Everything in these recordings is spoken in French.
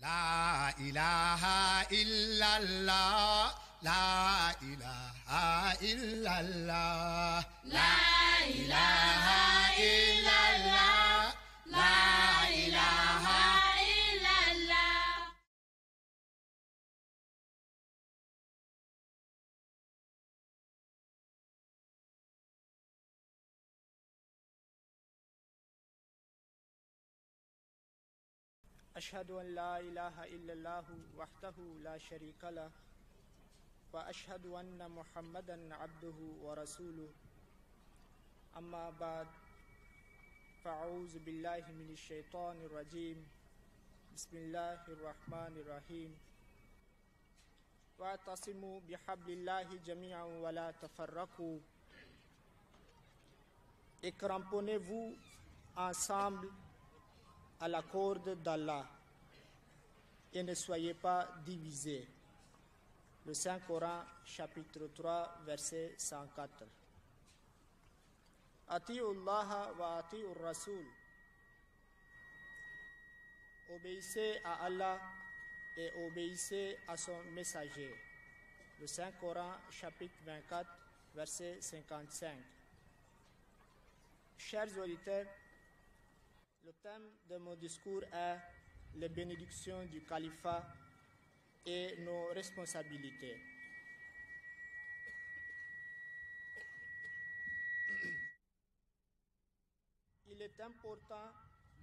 La ilaha illallah, la ilaha illallah, la ilaha illallah, la ilaha illallah. أشهد أن لا إله إلا الله وحده لا شريك له وأشهد أن محمدا عبده ورسوله أما بعد فأعوذ بالله من الشيطان الرجيم بسم الله الرحمن الرحيم واعتصموا بحبل الله جميعا ولا تفرقوا. Et cramponnez-vous ensemble à la corde d'Allah et ne soyez pas divisés. Le Saint-Coran, chapitre 3, verset 104. Ati'ullaha wa ati'ur Rasul. Obéissez à Allah et obéissez à son messager. Le Saint-Coran, chapitre 24, verset 55. Chers auditeurs, le thème de mon discours est les bénédictions du califat et nos responsabilités. Il est important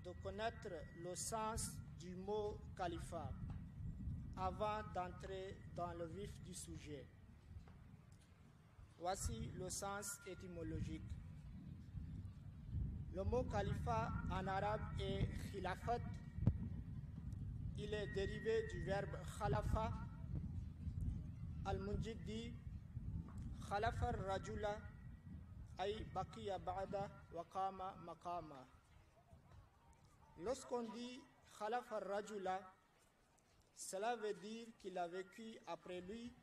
de connaître le sens du mot califat avant d'entrer dans le vif du sujet. Voici le sens étymologique. Le mot califat en arabe est khilafat. Il est dérivé du verbe khalafa. Al-Munjid dit khalafa ar-rajula ay baqiya ba'da wa qama maqama. Lorsqu'on dit khalafa ar-rajula, cela veut dire qu'il a vécu après lui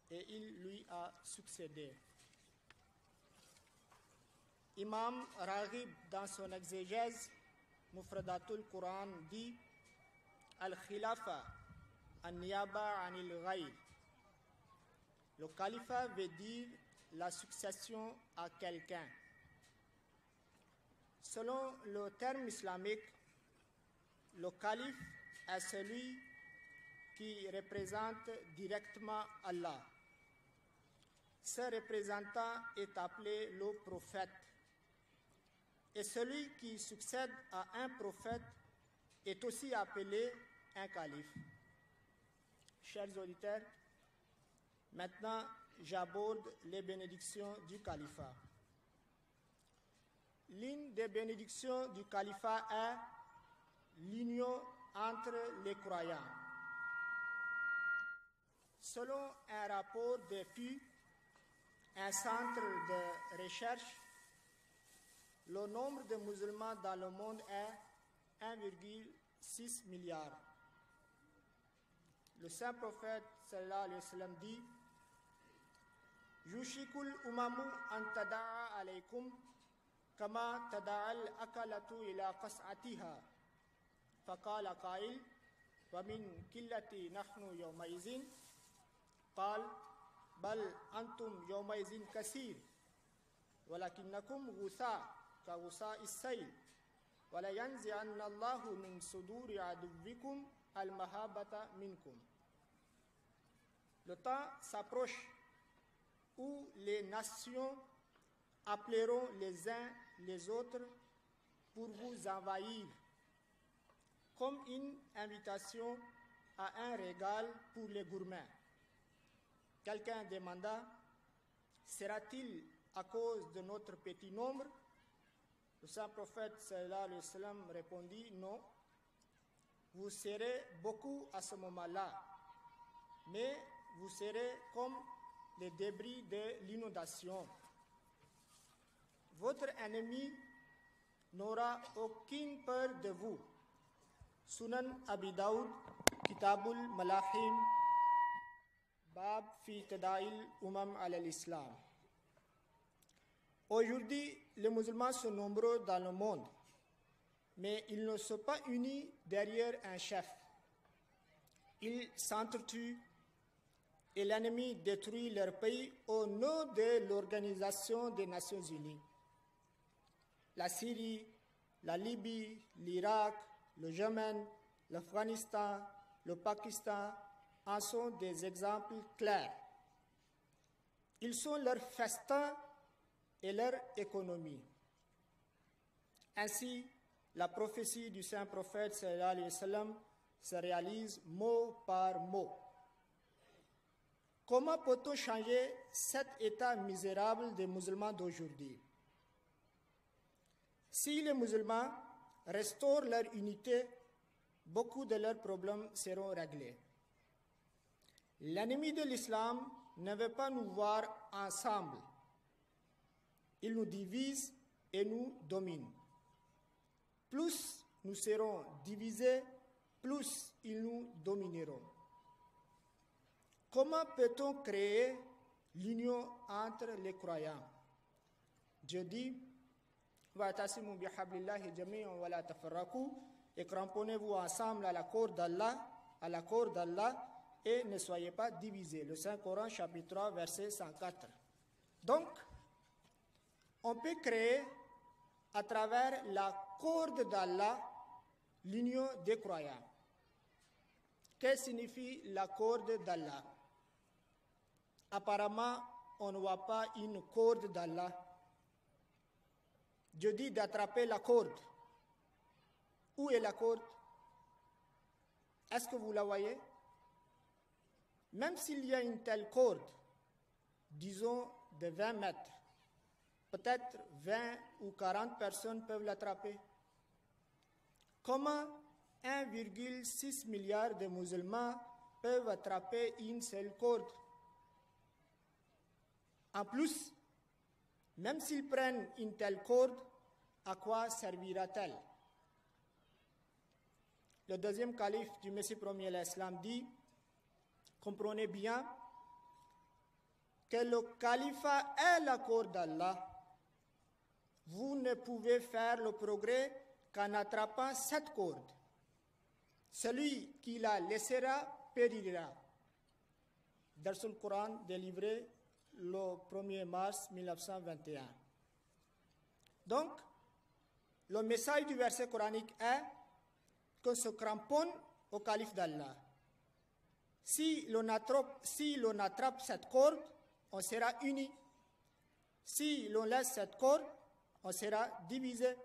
et il lui a succédé. Imam Raghib, dans son exégèse, Mufradatul Quran, dit Al-Khilafa, An-Niyaba Anil Ghayr. Le califat veut dire la succession à quelqu'un. Selon le terme islamique, le calife est celui qui représente directement Allah. Ce représentant est appelé le prophète. Et celui qui succède à un prophète est aussi appelé un calife. Chers auditeurs, maintenant j'aborde les bénédictions du califat. L'une des bénédictions du califat est l'union entre les croyants. Selon un rapport de Pew, un centre de recherche, le nombre de musulmans dans le monde est 1,6 milliard. Le saint prophète sallallahu alayhi wa sallam dit Yushikul umamu an tada'a alaykum kama tada'al akalatu ila qas'atiha. Faqala qail wa min killati nahnu yawmaizin qal bal antum yawmaizin kasir walakinnakum ghutha كغصاء السيل ولا ينزعن الله من صدور عدوكم المهابة منكم. Le temps s'approche où les nations appelleront les uns les autres pour vous envahir, comme une invitation à un régal pour les gourmands. Quelqu'un demanda, sera-t-il à cause de notre petit nombre? Le saint prophète sallallahu alayhi wa sallam répondit non, vous serez beaucoup à ce moment-là, mais vous serez comme les débris de l'inondation. Votre ennemi n'aura aucune peur de vous. Sunan Abi Daoud, Kitabul Malahim, Bab fi Tadail Umam al-Islam. Aujourd'hui, les musulmans sont nombreux dans le monde, mais ils ne sont pas unis derrière un chef. Ils s'entretuent et l'ennemi détruit leur pays au nom de l'Organisation des Nations Unies. La Syrie, la Libye, l'Irak, le Yémen, l'Afghanistan, le Pakistan en sont des exemples clairs. Ils sont leur festin et leur économie. Ainsi, la prophétie du saint prophète sallallahu alayhi wa sallam se réalise mot par mot. Comment peut-on changer cet état misérable des musulmans d'aujourd'hui? Si les musulmans restaurent leur unité, beaucoup de leurs problèmes seront réglés. L'ennemi de l'islam ne veut pas nous voir ensemble. Il nous divise et nous domine. Plus nous serons divisés, plus ils nous domineront. Comment peut-on créer l'union entre les croyants? Dieu dit, wa'tasimu bihablillahi jami'an wa la tafarraqu, et cramponnez-vous ensemble à la corde d'Allah, et ne soyez pas divisés. Le Saint-Coran, chapitre 3, verset 104. Donc, on peut créer à travers la corde d'Allah l'union des croyants. Qu'est-ce que signifie la corde d'Allah? Apparemment, on ne voit pas une corde d'Allah. Dieu dit d'attraper la corde. Où est la corde? Est-ce que vous la voyez? Même s'il y a une telle corde, disons de 20 mètres, peut-être 20 ou 40 personnes peuvent l'attraper. Comment 1,6 milliard de musulmans peuvent attraper une seule corde? En plus, même s'ils prennent une telle corde, à quoi servira-t-elle? Le deuxième calife du Messie premier l'Islam dit, comprenez bien que le califat est la corde d'Allah. Vous ne pouvez faire le progrès qu'en attrapant cette corde. Celui qui la laissera périra. Darsul Coran délivré le 1er mars 1921. Donc, le message du verset coranique est qu'on se cramponne au calife d'Allah. Si l'on attrape cette corde, on sera unis. Si l'on laisse cette corde, on sera divisé.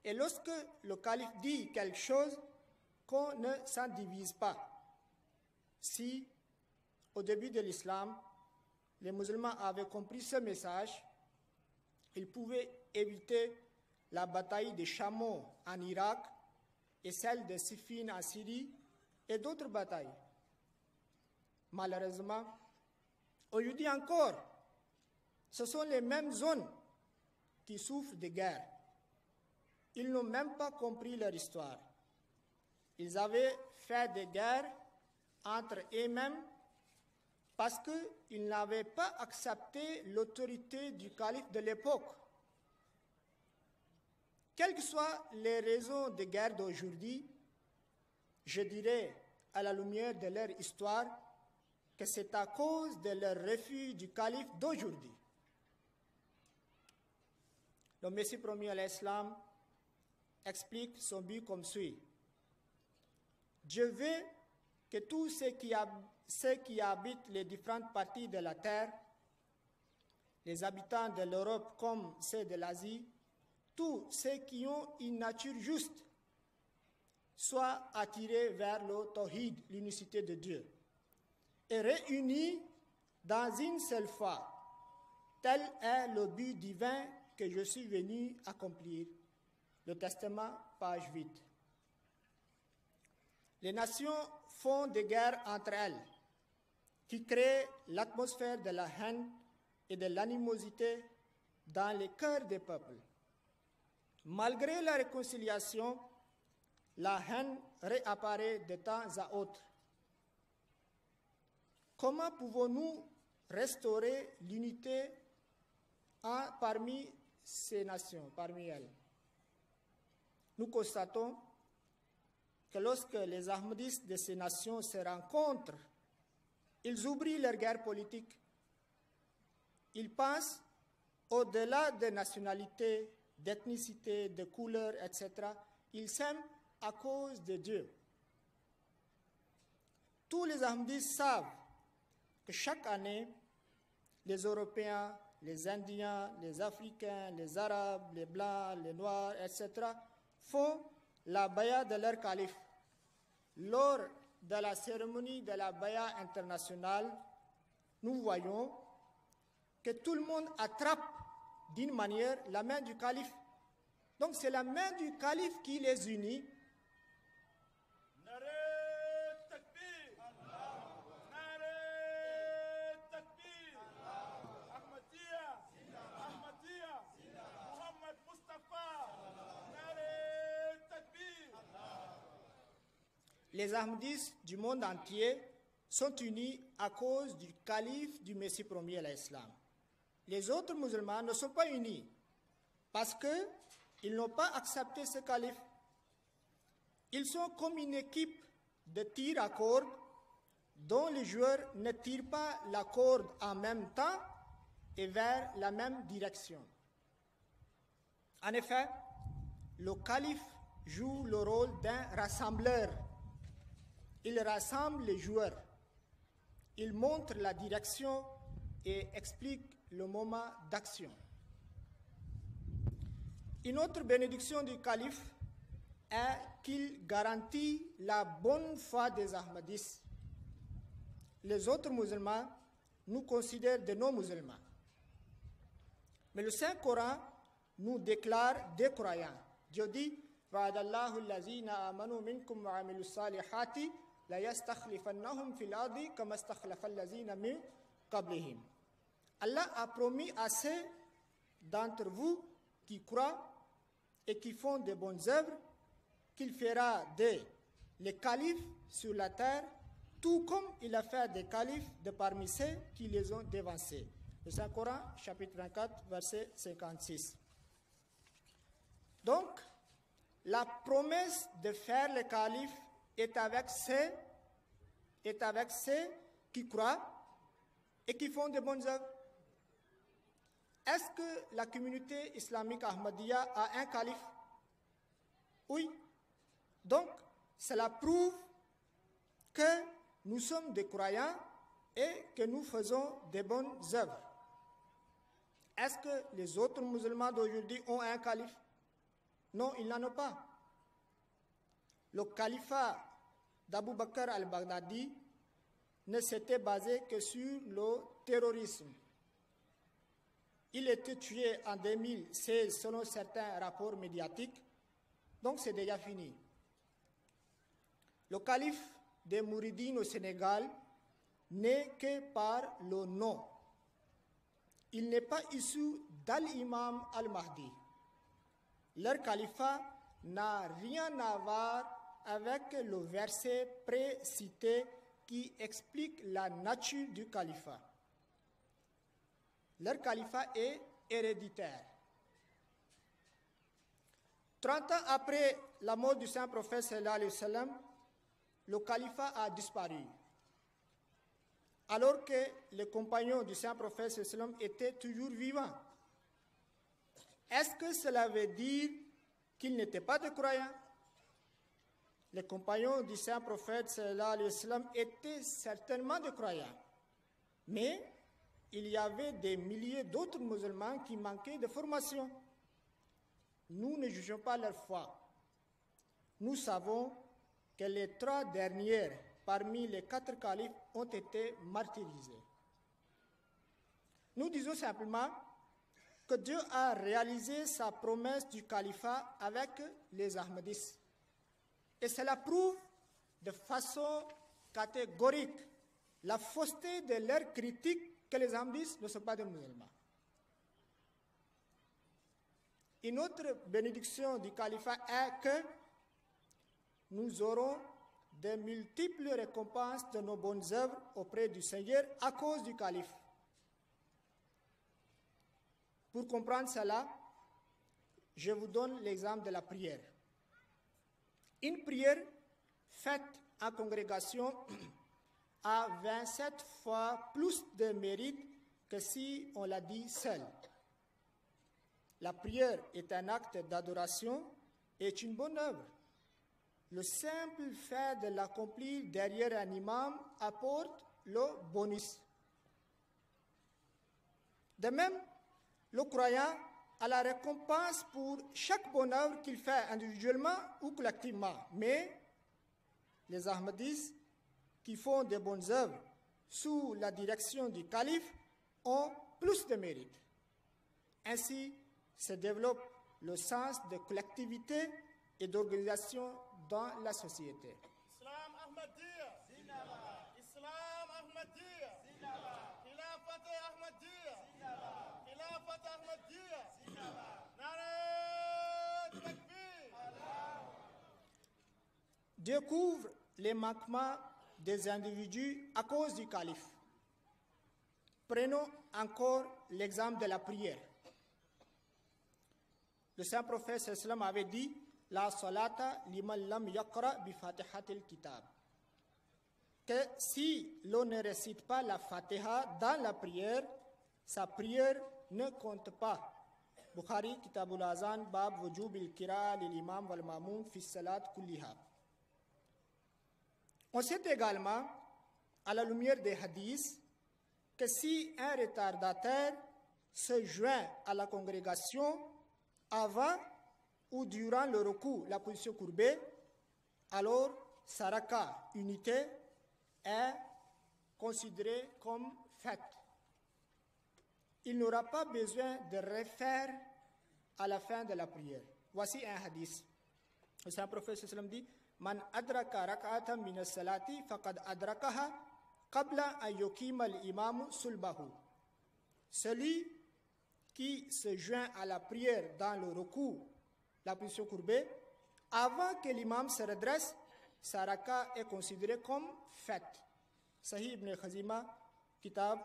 Et lorsque le calife dit quelque chose, qu'on ne s'en divise pas. Si, au début de l'islam, les musulmans avaient compris ce message, ils pouvaient éviter la bataille des chameaux en Irak et celle de Siffin en Syrie et d'autres batailles. Malheureusement, aujourd'hui encore, ce sont les mêmes zones qui souffrent de guerre. Ils n'ont même pas compris leur histoire. Ils avaient fait des guerres entre eux-mêmes parce qu'ils n'avaient pas accepté l'autorité du calife de l'époque. Quelles que soient les raisons de guerre d'aujourd'hui, je dirais, à la lumière de leur histoire, que c'est à cause de leur refus du calife d'aujourd'hui. Le Messie premier à l'Islam explique son but comme suit. Je veux que tous ceux qui habitent les différentes parties de la terre, les habitants de l'Europe comme ceux de l'Asie, tous ceux qui ont une nature juste, soient attirés vers le Tawhid, l'unicité de Dieu, et réunis dans une seule foi. Tel est le but divin que je suis venu accomplir. Le Testament, page 8. Les nations font des guerres entre elles, qui créent l'atmosphère de la haine et de l'animosité dans les cœurs des peuples. Malgré la réconciliation, la haine réapparaît de temps à autre. Comment pouvons-nous restaurer l'unité parmi ces nations, parmi elles? Nous constatons que lorsque les Ahmadistes de ces nations se rencontrent, ils oublient leur guerre politique. Ils pensent au-delà des nationalités, d'ethnicité, de couleur, etc. Ils s'aiment à cause de Dieu. Tous les Ahmadistes savent que chaque année, les Européens, les Indiens, les Africains, les Arabes, les Blancs, les Noirs, etc., font la baya de leur calife. Lors de la cérémonie de la baya internationale, nous voyons que tout le monde attrape d'une manière la main du calife. Donc c'est la main du calife qui les unit. Les Ahmadis du monde entier sont unis à cause du calife du Messie premier à l'Islam. Les autres musulmans ne sont pas unis parce qu'ils n'ont pas accepté ce calife. Ils sont comme une équipe de tir à corde dont les joueurs ne tirent pas la corde en même temps et vers la même direction. En effet, le calife joue le rôle d'un rassembleur. Il rassemble les joueurs, il montre la direction et explique le moment d'action. Une autre bénédiction du calife est qu'il garantit la bonne foi des Ahmadis. Les autres musulmans nous considèrent de non-musulmans. Mais le Saint-Coran nous déclare des croyants. Dieu dit « Wa'adallahu allazina amanu minkum wa amilu salihati » Allah a promis à ceux d'entre vous qui croient et qui font de bonnes œuvres qu'il fera les califes sur la terre, tout comme il a fait des califes de parmi ceux qui les ont dévancés. Le Saint-Coran, chapitre 24, verset 56. Donc, la promesse de faire les califes est avec ceux qui croient et qui font de bonnes œuvres. Est-ce que la communauté islamique Ahmadiyya a un calife? Oui. Donc, cela prouve que nous sommes des croyants et que nous faisons de bonnes œuvres. Est-ce que les autres musulmans d'aujourd'hui ont un calife? Non, ils n'en ont pas. Le califat d'Abu Bakr al-Baghdadi ne s'était basé que sur le terrorisme. Il était tué en 2016 selon certains rapports médiatiques, donc c'est déjà fini. Le calife des Mouridines au Sénégal n'est que par le nom. Il n'est pas issu d'Al-Imam al-Mahdi. Leur califat n'a rien à voir avec le verset précité qui explique la nature du califat. Leur califat est héréditaire. 30 ans après la mort du saint prophète sallallahu alayhi wa sallam, le califat a disparu. Alors que les compagnons du saint prophète sallallahu alayhi wa sallam étaient toujours vivants. Est-ce que cela veut dire qu'ils n'étaient pas de croyants? Les compagnons du saint prophète sallallahu alayhi wa sallam étaient certainement des croyants. Mais il y avait des milliers d'autres musulmans qui manquaient de formation. Nous ne jugeons pas leur foi. Nous savons que les 3 dernières parmi les 4 califes ont été martyrisés. Nous disons simplement que Dieu a réalisé sa promesse du califat avec les Ahmadis. Et cela prouve de façon catégorique la fausseté de leur critique que les Ahmadis ne sont pas des musulmans. Une autre bénédiction du califat est que nous aurons de multiples récompenses de nos bonnes œuvres auprès du Seigneur à cause du calife. Pour comprendre cela, je vous donne l'exemple de la prière. Une prière faite en congrégation a 27 fois plus de mérite que si on l'a dit seul. La prière est un acte d'adoration et est une bonne œuvre. Le simple fait de l'accomplir derrière un imam apporte le bonus. De même, le croyant a la récompense pour chaque bonne œuvre qu'il fait individuellement ou collectivement. Mais les Ahmadis qui font de bonnes œuvres sous la direction du calife ont plus de mérite. Ainsi se développe le sens de collectivité et d'organisation dans la société. Islam Ahmadiyya Zindabad. Islam Ahmadiyya Zindabad. Khilafat Ahmadiyya Zindabad. Khilafat Ahmadiyya Zindabad. Nare Takbir. Découvre les manquements des individus à cause du calife. Prenons encore l'exemple de la prière. Le Saint-Prophète sallam avait dit « La salata liman lam yaqra bi fatihatil kitab » que si l'on ne récite pas la fatiha dans la prière, sa prière ne compte pas. Bukhari, Kitabul Azan, Bab Wujub il-Kira l'imam wal mamoun fi salat kulliha. On sait également, à la lumière des hadiths, que si un retardataire se joint à la congrégation avant ou durant le recours, la position courbée, alors sa raka, unité, est considérée comme faite. Il n'aura pas besoin de refaire à la fin de la prière. Voici un hadith. Le Saint-Prophète sallam dit « Man adraka rak'atan min as-salati faqad adrakaha qabla an yuqima al-imamu sulbahu » Celui qui se joint à la prière dans le recours, la position courbée, avant que l'imam se redresse, sa raka est considérée comme faite. Sahih ibn Khazima, Kitab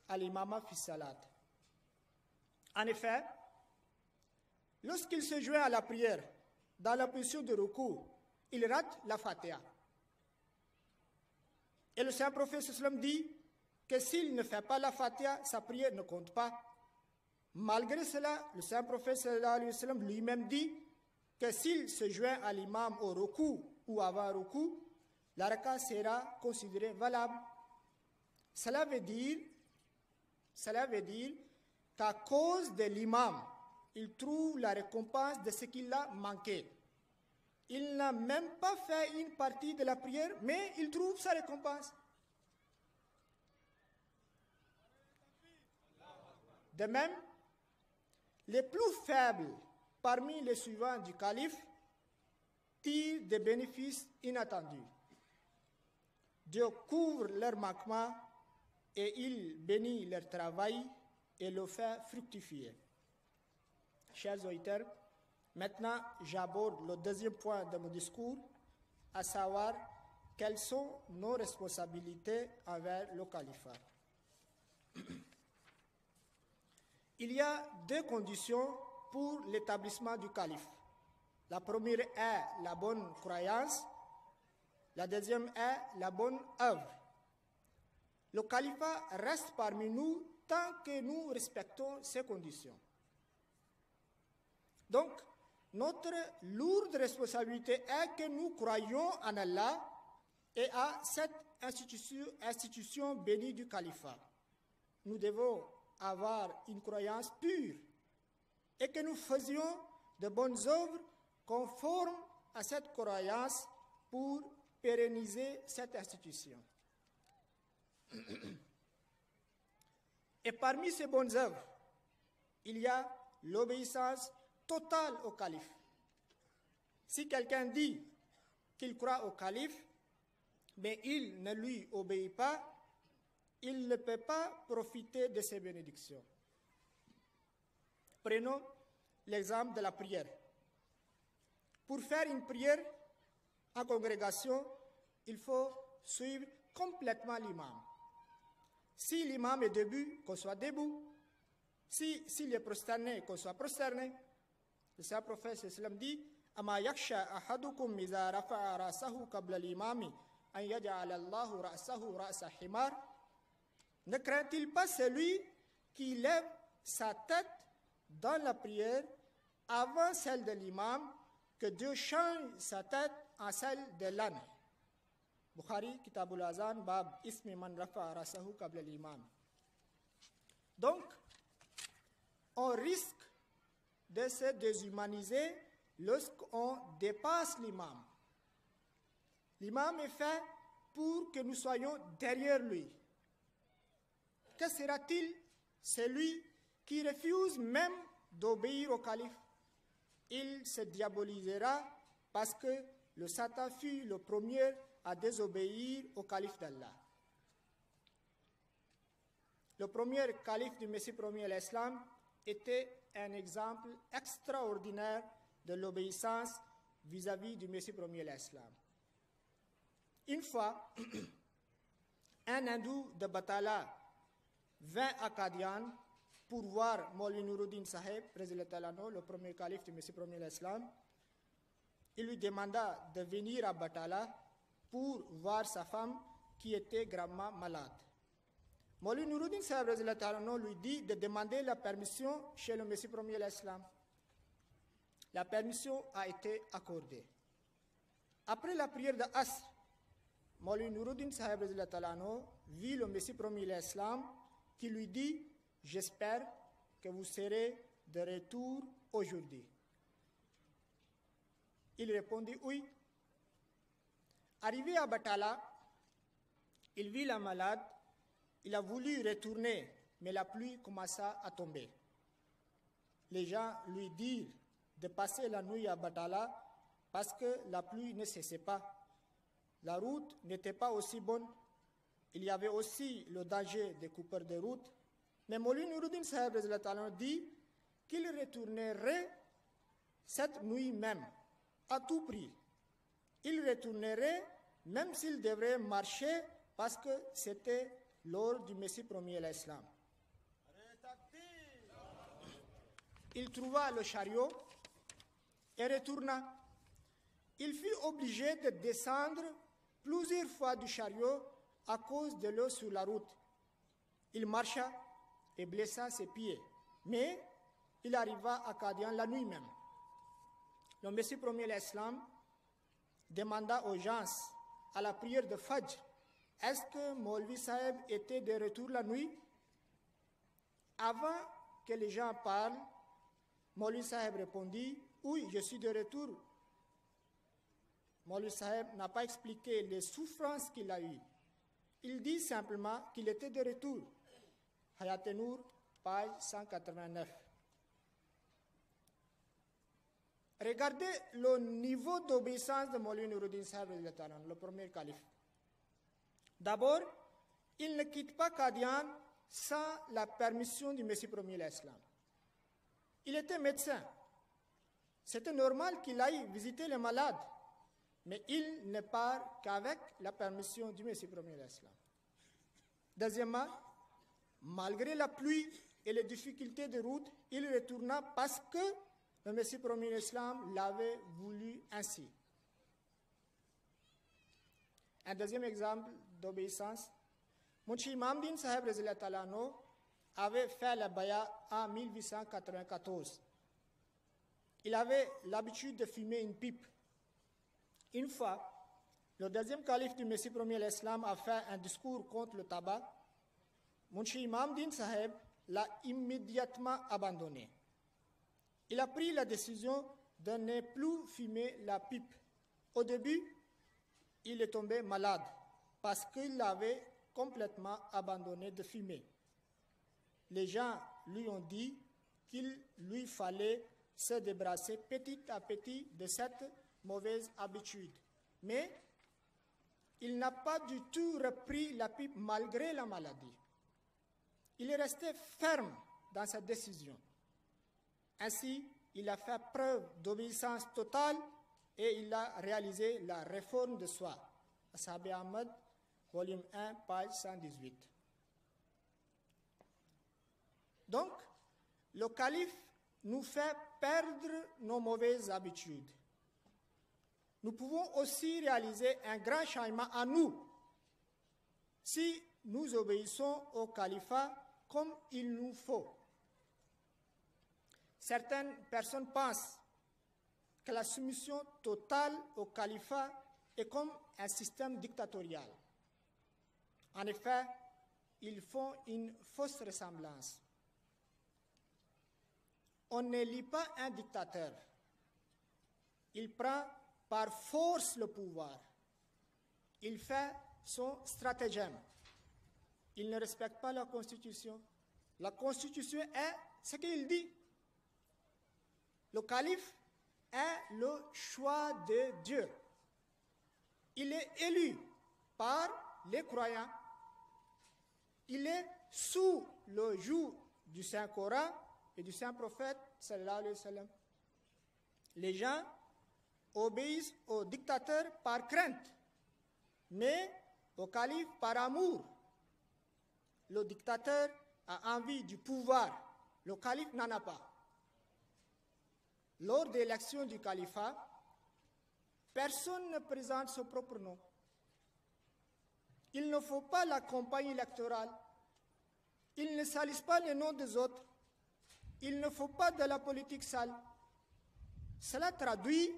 al-Imama fi Salat. En effet, lorsqu'il se joint à la prière dans la position de recours, il rate la Fatiha. Et le Saint-Prophète sallam dit que s'il ne fait pas la Fatiha, sa prière ne compte pas. Malgré cela, le Saint-Prophète sallallahu alayhi wa sallam lui-même dit que s'il se joint à l'imam au recours ou avant recours, la raka sera considérée valable. Cela veut dire qu'à cause de l'imam, il trouve la récompense de ce qu'il a manqué. Il n'a même pas fait une partie de la prière, mais il trouve sa récompense. De même, les plus faibles parmi les suivants du calife tirent des bénéfices inattendus. Dieu couvre leurs manquements et il bénit leur travail et le fait fructifier. Chers auditeurs, maintenant j'aborde le deuxième point de mon discours, à savoir quelles sont nos responsabilités envers le califat. Il y a deux conditions pour l'établissement du calife. La première est la bonne croyance, la deuxième est la bonne œuvre. Le califat reste parmi nous tant que nous respectons ces conditions. Donc, notre lourde responsabilité est que nous croyons en Allah et à cette institution bénie du califat. Nous devons avoir une croyance pure et que nous faisions de bonnes œuvres conformes à cette croyance pour pérenniser cette institution. Et parmi ces bonnes œuvres, il y a l'obéissance totale au calife. Si quelqu'un dit qu'il croit au calife, mais il ne lui obéit pas, il ne peut pas profiter de ses bénédictions. Prenons l'exemple de la prière. Pour faire une prière en congrégation, il faut suivre complètement l'imam. Si l'imam est debout, qu'on soit debout. S'il est prosterné, qu'on soit prosterné. Le Saint-Prophète sallam dit أما يخشى أحدكم إذا رفع رأسه قبل الإمام أن يجعل الله رأسه رأس حمار. Ne craint-il pas celui qui lève sa tête dans la prière avant celle de l'imam que Dieu change sa tête en celle de l'âne? Bukhari, Kitabul Azan, Bab Ismi man rafa rasahu qabla al-imam. Donc, on risque de se déshumaniser lorsqu'on dépasse l'imam. L'imam est fait pour que nous soyons derrière lui. Que sera-t-il celui qui refuse même d'obéir au calife? Il se diabolisera parce que le Satan fut le premier à désobéir au calife d'Allah. Le premier calife du Messie premier à l'Islam était un exemple extraordinaire de l'obéissance vis-à-vis du Messie premier à l'Islam. Une fois, un hindou de Batala vint à Qadian pour voir Maulvi Nuruddin Sahib, le premier calife du Messie premier à l'Islam. Il lui demanda de venir à Batala pour voir sa femme qui était gravement malade. Maulvi Nuruddin Sahib lui dit de demander la permission chez le Messie premier à l'Islam. La permission a été accordée. Après la prière de Asr, Maulvi Nuruddin Sahib vit le Messie premier à l'Islam qui lui dit « J'espère que vous serez de retour aujourd'hui. » Il répondit « Oui ». Arrivé à Batala, il vit la malade. Il a voulu retourner, mais la pluie commença à tomber. Les gens lui dirent de passer la nuit à Batala parce que la pluie ne cessait pas. La route n'était pas aussi bonne. Il y avait aussi le danger des coupeurs de route. Mais Maulvi Nuruddin Sahib dit qu'il retournerait cette nuit même, à tout prix. Il retournerait même s'il devrait marcher parce que c'était lors du Messie premier à l'Islam. Il trouva le chariot et retourna. Il fut obligé de descendre plusieurs fois du chariot à cause de l'eau sur la route. Il marcha et blessa ses pieds, mais il arriva à Qadian la nuit même. Le Messie premier à l'Islam demanda aux gens à la prière de Fajr, est-ce que Maulvi Sahib était de retour la nuit? Avant que les gens parlent, Maulvi Sahib répondit, oui, je suis de retour. Maulvi Sahib n'a pas expliqué les souffrances qu'il a eues. Il dit simplement qu'il était de retour. Hayat Nour, page 189. Regardez le niveau d'obéissance de Maulvi Nuruddin Sahib, le premier calife. D'abord, il ne quitte pas Qadian sans la permission du Messie premier à l'Islam. Il était médecin. C'était normal qu'il aille visiter les malades, mais il ne part qu'avec la permission du Messie premier à l'Islam. Deuxièmement, malgré la pluie et les difficultés de route, il retourna parce que le Messie premier à l'Islam l'avait voulu ainsi. Un deuxième exemple d'obéissance, Munshi Imamdin Sahib avait fait la baya en 1894. Il avait l'habitude de fumer une pipe. Une fois, le deuxième calife du Messie premier à l'Islam a fait un discours contre le tabac. Munshi Imamdin Sahib l'a immédiatement abandonné. Il a pris la décision de ne plus fumer la pipe. Au début, il est tombé malade parce qu'il avait complètement abandonné de fumer. Les gens lui ont dit qu'il lui fallait se débarrasser petit à petit de cette mauvaise habitude. Mais il n'a pas du tout repris la pipe malgré la maladie. Il est resté ferme dans sa décision. Ainsi, il a fait preuve d'obéissance totale et il a réalisé la réforme de soi. Ashab Ahmad, volume 1, page 118. Donc, le calife nous fait perdre nos mauvaises habitudes. nous pouvons aussi réaliser un grand changement en nous si nous obéissons au califat comme il nous faut. Certaines personnes pensent que la soumission totale au califat est comme un système dictatorial. En effet, ils font une fausse ressemblance. On n'élit pas un dictateur. Il prend par force le pouvoir. Il fait son stratagème. Il ne respecte pas la Constitution. La Constitution est ce qu'il dit. Le calife est le choix de Dieu. Il est élu par les croyants. Il est sous le joug du Saint-Coran et du Saint-Prophète, sallallahu alayhi wa sallam. Les gens obéissent au dictateur par crainte, mais au calife par amour. Le dictateur a envie du pouvoir, le calife n'en a pas. Lors de l'élection du califat, personne ne présente son propre nom. Il ne faut pas la campagne électorale. Il ne salisse pas les noms des autres. Il ne faut pas de la politique sale. Cela traduit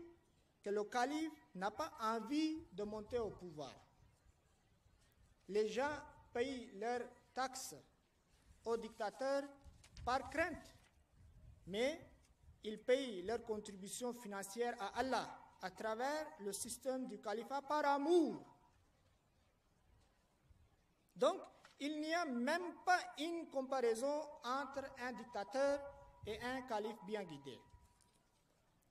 que le calife n'a pas envie de monter au pouvoir. Les gens payent leurs taxes au dictateur par crainte, mais ils payent leurs contributions financières à Allah à travers le système du califat par amour. Donc, il n'y a même pas une comparaison entre un dictateur et un calife bien guidé.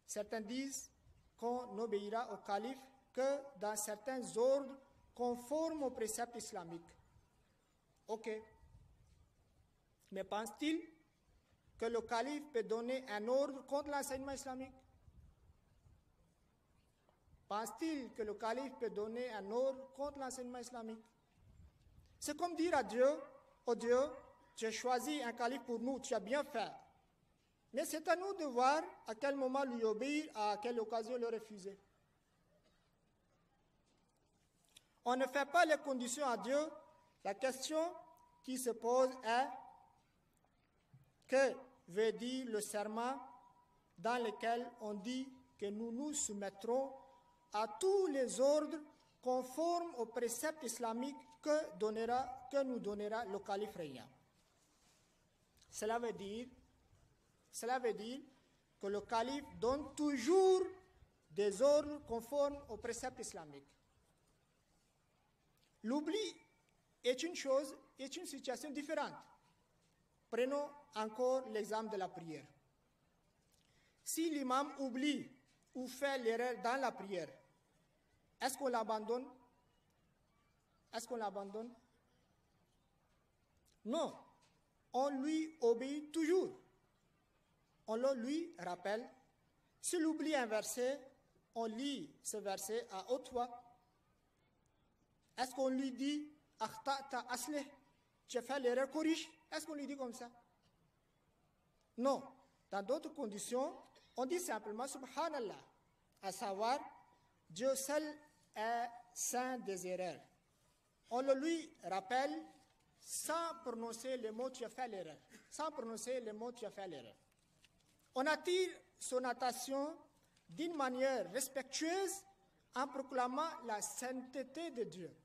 Certains disent qu'on n'obéira au calife que dans certains ordres conformes aux préceptes islamiques. Ok. Mais pense-t-il que le calife peut donner un ordre contre l'enseignement islamique? Pense-t-il que le calife peut donner un ordre contre l'enseignement islamique? C'est comme dire à Dieu, oh Dieu, tu as choisi un calife pour nous, tu as bien fait. Mais c'est à nous de voir à quel moment lui obéir, à quelle occasion le refuser. On ne fait pas les conditions à Dieu. La question qui se pose est, que veut dire le serment dans lequel on dit que nous nous soumettrons à tous les ordres conformes aux préceptes islamiques que nous donnera le calife régnant. Cela veut dire que le calife donne toujours des ordres conformes aux préceptes islamiques. L'oubli est une chose, est une situation différente. Prenons encore l'exemple de la prière. Si l'imam oublie ou fait l'erreur dans la prière, est-ce qu'on l'abandonne? Est-ce qu'on l'abandonne? Non, on lui obéit toujours. On le lui rappelle. S'il oublie un verset, on lit ce verset à haute voix. Est-ce qu'on lui dit « Akhta'ta aslih » tu as fait l'erreur, corrige? Est-ce qu'on lui dit comme ça? Non. Dans d'autres conditions, on dit simplement « Subhanallah », à savoir, Dieu seul est saint des erreurs. On le lui rappelle sans prononcer le mot « tu as fait l'erreur ». Sans prononcer le mot « tu as fait l'erreur ». On attire son attention d'une manière respectueuse en proclamant la sainteté de Dieu.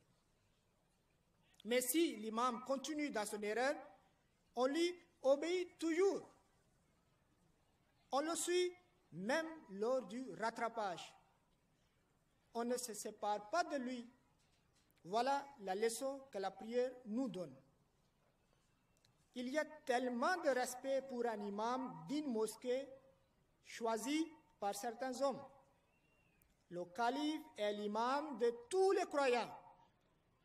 Mais si l'imam continue dans son erreur, on lui obéit toujours. On le suit même lors du rattrapage. On ne se sépare pas de lui. Voilà la leçon que la prière nous donne. Il y a tellement de respect pour un imam d'une mosquée choisi par certains hommes. Le calife est l'imam de tous les croyants.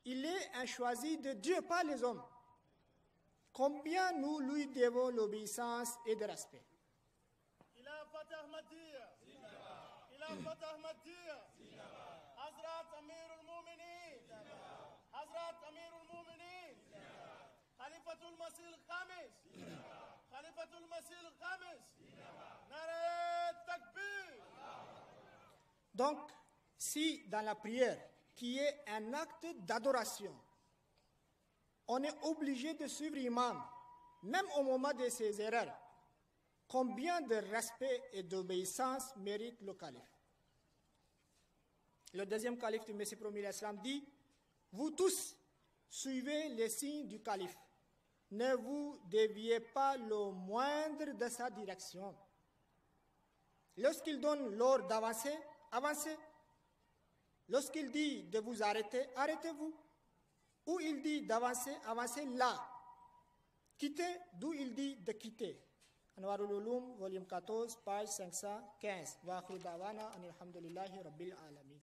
Il est un choisi de Dieu, pas les hommes. Combien nous lui devons l'obéissance et le respect. خلافة أحمدية خلافة أحمدية حضرات أمير المؤمنين حضرات أمير المؤمنين خليفة المسيح الخامس خليفة المسيح الخامس نعرة التكبير. Donc, si dans la prière, qui est un acte d'adoration, on est obligé de suivre l'imam, même au moment de ses erreurs, combien de respect et d'obéissance mérite le calife? Le deuxième calife du Messie promis l'Islam dit, vous tous suivez les signes du calife, ne vous déviez pas le moindre de sa direction. Lorsqu'il donne l'ordre d'avancer, avancez. Lorsqu'il dit de vous arrêter, arrêtez-vous. Où il dit d'avancer, avancez là. Quittez d'où il dit de quitter. Anwarul Ulum, volume 14, page 515. Wa akhiru da'wana anil hamdulillahi rabbil alamin.